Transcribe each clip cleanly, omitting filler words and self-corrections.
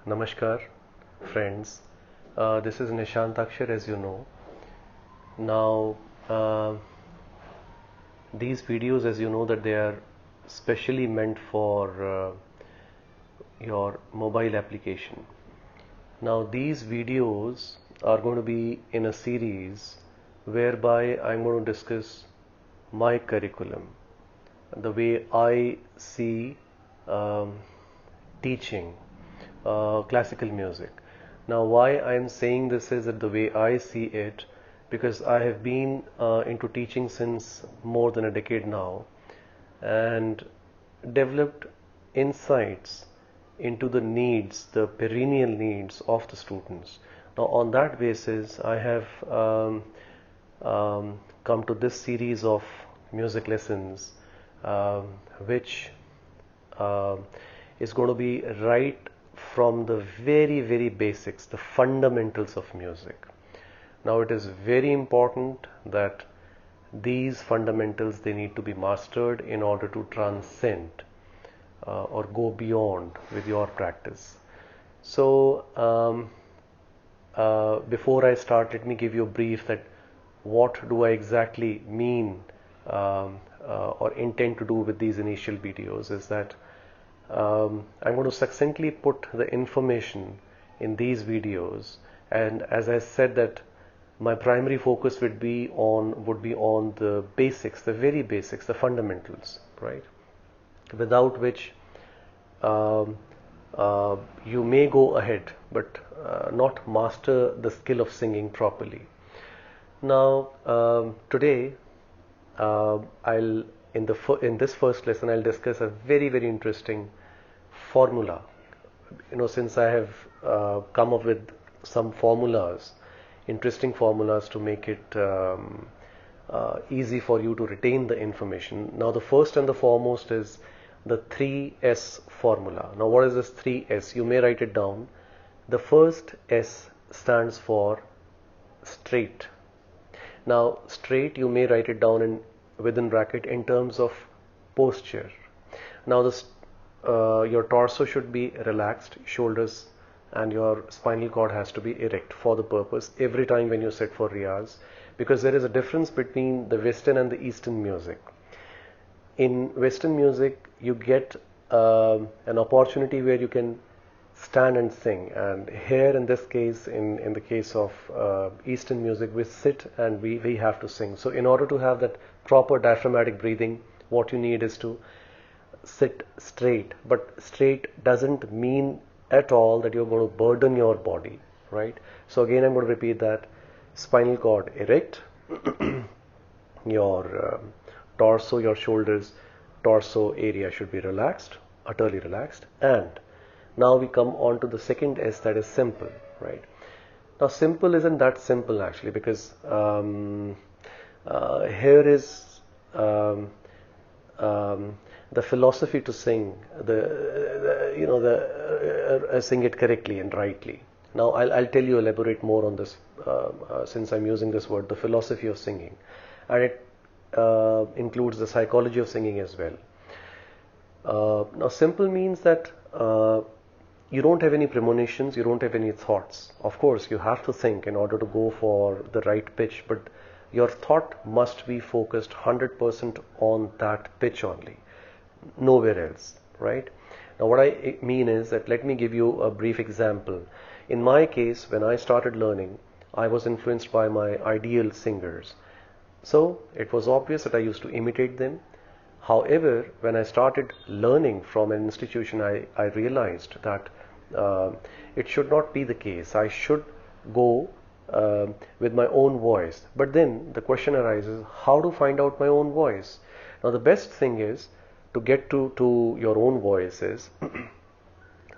Namaskar, friends. This is Nishant Akshar, as you know. Now, these videos, as you know, that they are specially meant for your mobile application. Now, these videos are going to be in a series whereby I'm going to discuss my curriculum, the way I see teaching classical music. Now, why I'm saying this is that the way I see it, because I have been into teaching since more than a decade now and developed insights into the needs, the perennial needs of the students. Now, on that basis, I have come to this series of music lessons, which is going to be right from the very basics, the fundamentals of music. Now, it is very important that these fundamentals, they need to be mastered in order to transcend or go beyond with your practice. So before I start, let me give you a brief that what do I exactly mean or intend to do with these initial videos is that I'm going to succinctly put the information in these videos, and as I said that my primary focus would be on the basics, the very basics, the fundamentals, right? Without which you may go ahead but not master the skill of singing properly. Now, today I'll in this first lesson I'll discuss a very interesting formula. Since I have come up with some formulas, interesting formulas to make it easy for you to retain the information. Now, the first and the foremost is the 3S formula. Now, what is this 3S? You may write it down. The first S stands for straight. Now, straight, you may write it down within bracket in terms of posture. Now, your torso should be relaxed, shoulders and your spinal cord has to be erect for the purpose every time when you sit for riyaz, because there is a difference between the Western and the Eastern music. In Western music, you get an opportunity where you can stand and sing, and here in this case, in the case of Eastern music, we sit and we have to sing. So in order to have that proper diaphragmatic breathing, what you need is to sit straight. But straight doesn't mean at all that you're going to burden your body, right? So again, I'm going to repeat that: spinal cord erect, your torso, your shoulders, torso area should be relaxed, utterly relaxed. And now we come on to the second S, that is simple, right? Now, simple isn't that simple actually, because here is the philosophy to sing, sing it correctly and rightly. Now, I'll tell you, elaborate more on this since I'm using this word, the philosophy of singing, and it includes the psychology of singing as well. Now, simple means that you don't have any premonitions, you don't have any thoughts. Of course, you have to think in order to go for the right pitch, but your thought must be focused 100% on that pitch only, nowhere else, right? Now, what I mean is that, let me give you a brief example. In my case, when I started learning, I was influenced by my ideal singers. So it was obvious that I used to imitate them. However, when I started learning from an institution, I realized that it should not be the case. I should go with my own voice. But then the question arises, how to find out my own voice? Now, the best thing is to get to your own voice is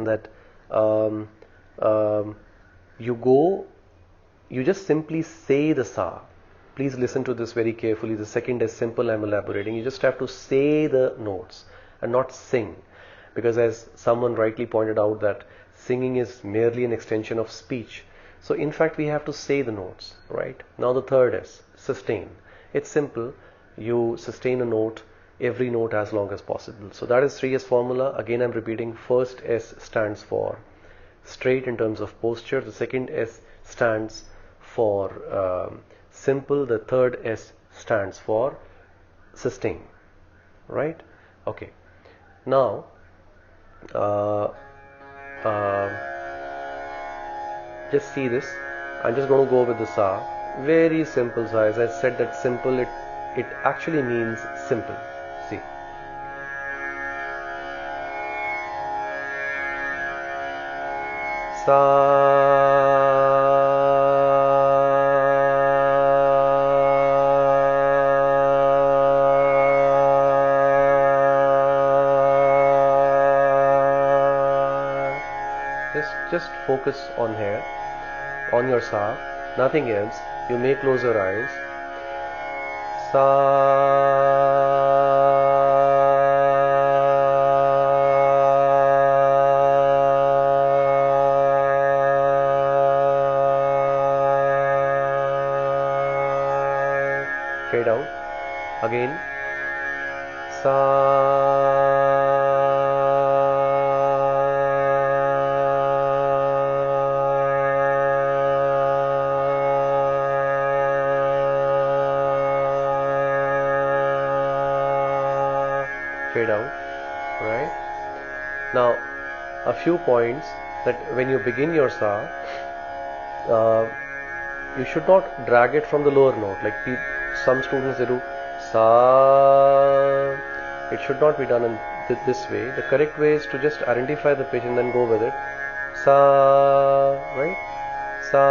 that you just simply say the sa. Please listen to this very carefully. The second is simple, I'm elaborating. You just have to say the notes and not sing. Because as someone rightly pointed out, that singing is merely an extension of speech. So in fact, we have to say the notes, right? Now the third is sustain. It's simple. You sustain a note, every note as long as possible. So that is 3S formula. Again, I'm repeating. First S stands for straight in terms of posture. The second S stands for simple. The third S stands for sustain. Right? Okay. Now, just see this. I'm just going to go with the Sa. Very simple Sa. As I said that simple, it actually means simple. See. Sa. Just focus on here, on your Sa, nothing else. You may close your eyes. Sa. Fade out. Again. Sa. Fade out. Right? Now, a few points that when you begin your Sa, you should not drag it from the lower note. Like some students, they do Sa. It should not be done in this way. The correct way is to just identify the pitch and then go with it. Sa. Right? Sa.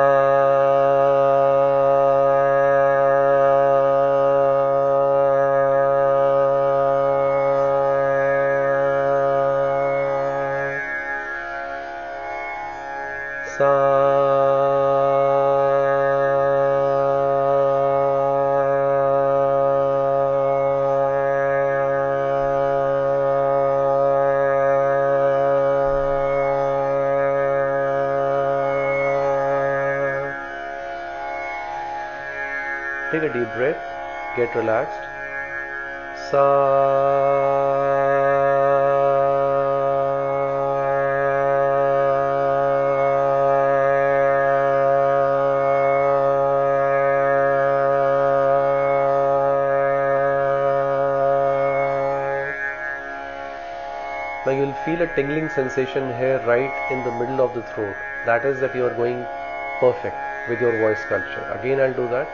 Take a deep breath, get relaxed. Now you'll feel a tingling sensation here right in the middle of the throat. That is that you are going perfect with your voice culture. Again, I'll do that.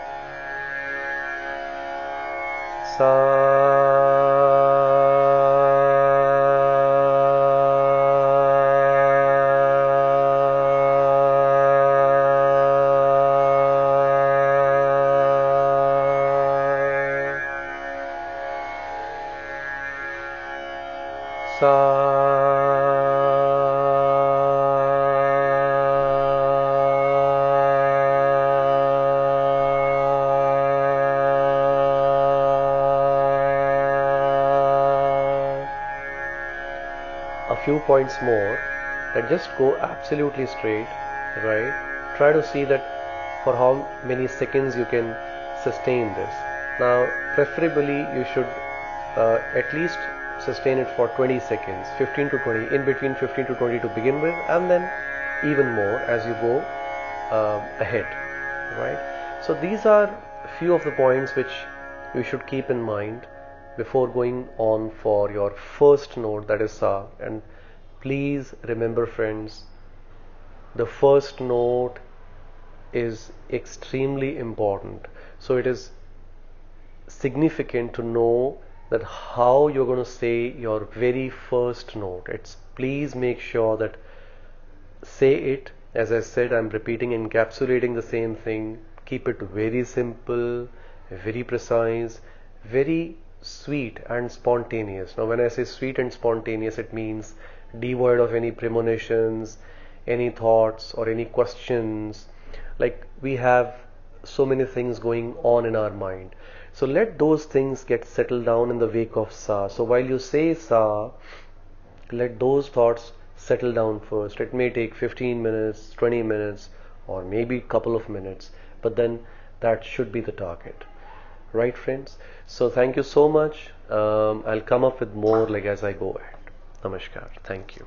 A few points more, that just go absolutely straight, right? Try to see that for how many seconds you can sustain this. Now, preferably you should at least sustain it for 20 seconds, 15 to 20, in between 15 to 20 to begin with, and then even more as you go ahead, right? So these are a few of the points which you should keep in mind before going on for your first note, that is Sa. And please remember, friends, the first note is extremely important. So it is significant to know that how you're going to say your very first note. Please make sure that say it, as I said, I'm repeating, encapsulating the same thing. Keep it very simple, very precise, very sweet and spontaneous. Now when I say sweet and spontaneous, it means devoid of any premonitions, any thoughts or any questions. Like we have so many things going on in our mind. So let those things get settled down in the wake of Sa. So while you say Sa, let those thoughts settle down first. It may take 15 minutes, 20 minutes, or maybe a couple of minutes, but then that should be the target. Right, friends? So thank you so much. I'll come up with more like as I go ahead. Namaskar. Thank you.